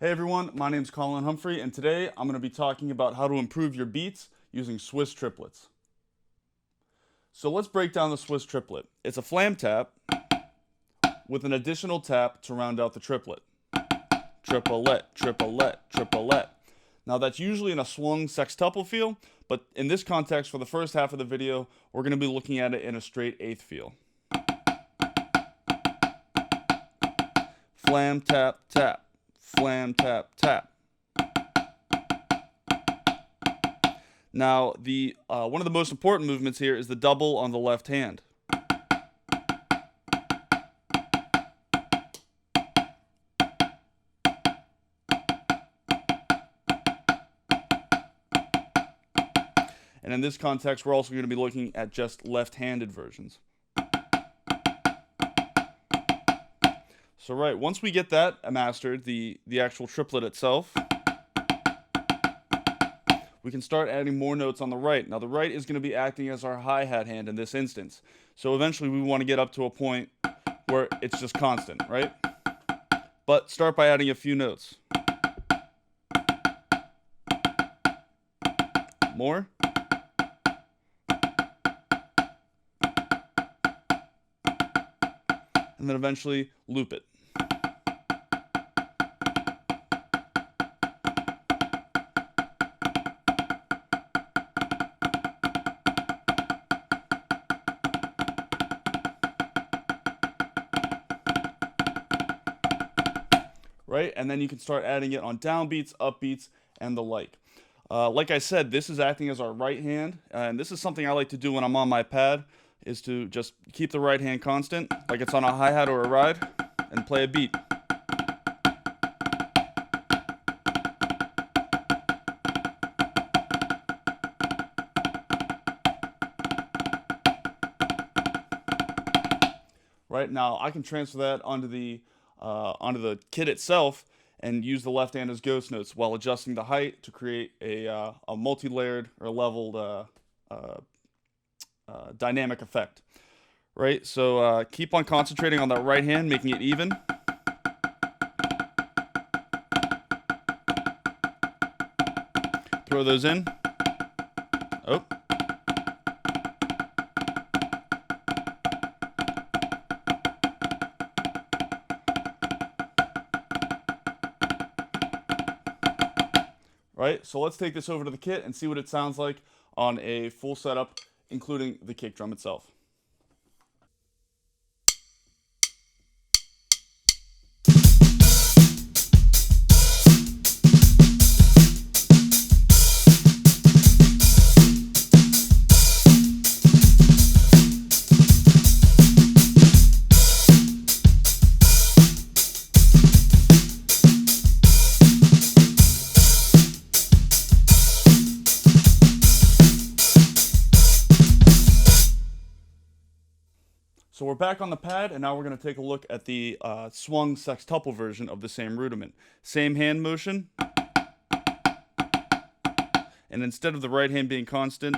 Hey everyone, my name is Colin Humphrey, and today I'm going to be talking about how to improve your beats using Swiss triplets. So let's break down the Swiss triplet. It's a flam tap with an additional tap to round out the triplet. Triplet, triplet, triplet. Now that's usually in a swung sextuple feel, but in this context for the first half of the video, we're going to be looking at it in a straight eighth feel. Flam, tap, tap. Flam, tap, tap. Now, the one of the most important movements here is the double on the left hand. And in this context, we're also going to be looking at just left-handed versions. So right, once we get that mastered, the actual triplet itself, we can start adding more notes on the right. Now the right is going to be acting as our hi-hat hand in this instance. So eventually we want to get up to a point where it's just constant, right? But start by adding a few notes. More. And then eventually loop it. Right? And then you can start adding it on downbeats, upbeats, and the like. Like I said, this is acting as our right hand, and this is something I like to do when I'm on my pad, is to just keep the right hand constant, like it's on a hi-hat or a ride, and play a beat. Right, now I can transfer that onto the kit itself and use the left hand as ghost notes while adjusting the height to create a multi-layered or leveled dynamic effect. Right, so keep on concentrating on that right hand, making it even. Throw those in. Oh. Right, so let's take this over to the kit and see what it sounds like on a full setup, including the kick drum itself. So we're back on the pad, and now we're going to take a look at the swung sextuple version of the same rudiment. Same hand motion, and instead of the right hand being constant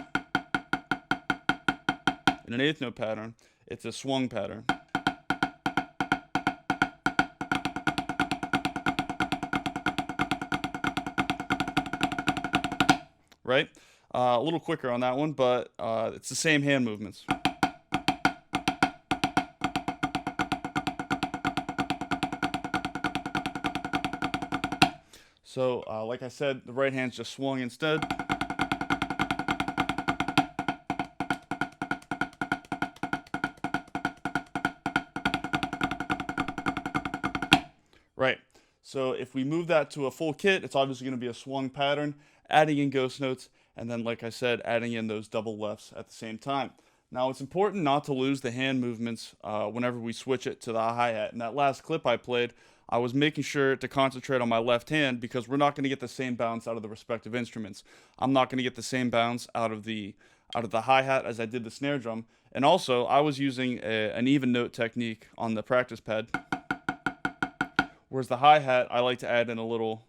in an eighth note pattern, it's a swung pattern. Right? A little quicker on that one, but it's the same hand movements. So, like I said, the right hand's just swung instead. Right. So if we move that to a full kit, it's obviously going to be a swung pattern, adding in ghost notes, and then, like I said, adding in those double lefts at the same time. Now, it's important not to lose the hand movements whenever we switch it to the hi-hat. In that last clip I played, I was making sure to concentrate on my left hand because we're not going to get the same bounce out of the respective instruments. I'm not going to get the same bounce out of the hi-hat as I did the snare drum. And also, I was using an even note technique on the practice pad, whereas the hi-hat, I like to add in a little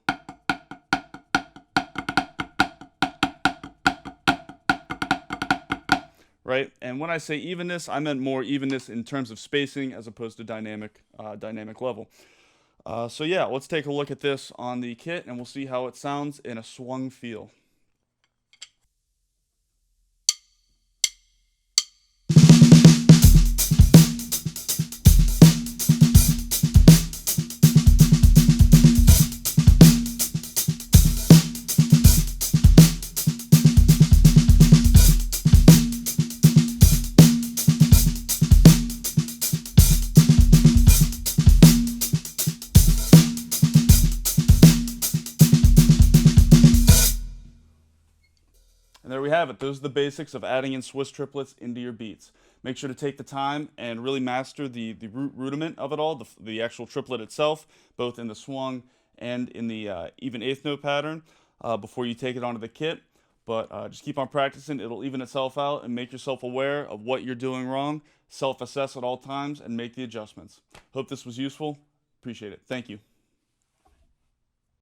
right? And when I say evenness, I meant more evenness in terms of spacing as opposed to dynamic level. So yeah, let's take a look at this on the kit and we'll see how it sounds in a swung feel. And there we have it. Those are the basics of adding in Swiss triplets into your beats. Make sure to take the time and really master the rudiment of it all, the actual triplet itself, both in the swung and in the even eighth note pattern, before you take it onto the kit. But just keep on practicing. It'll even itself out and make yourself aware of what you're doing wrong. Self assess at all times and make the adjustments. Hope this was useful. Appreciate it. Thank you.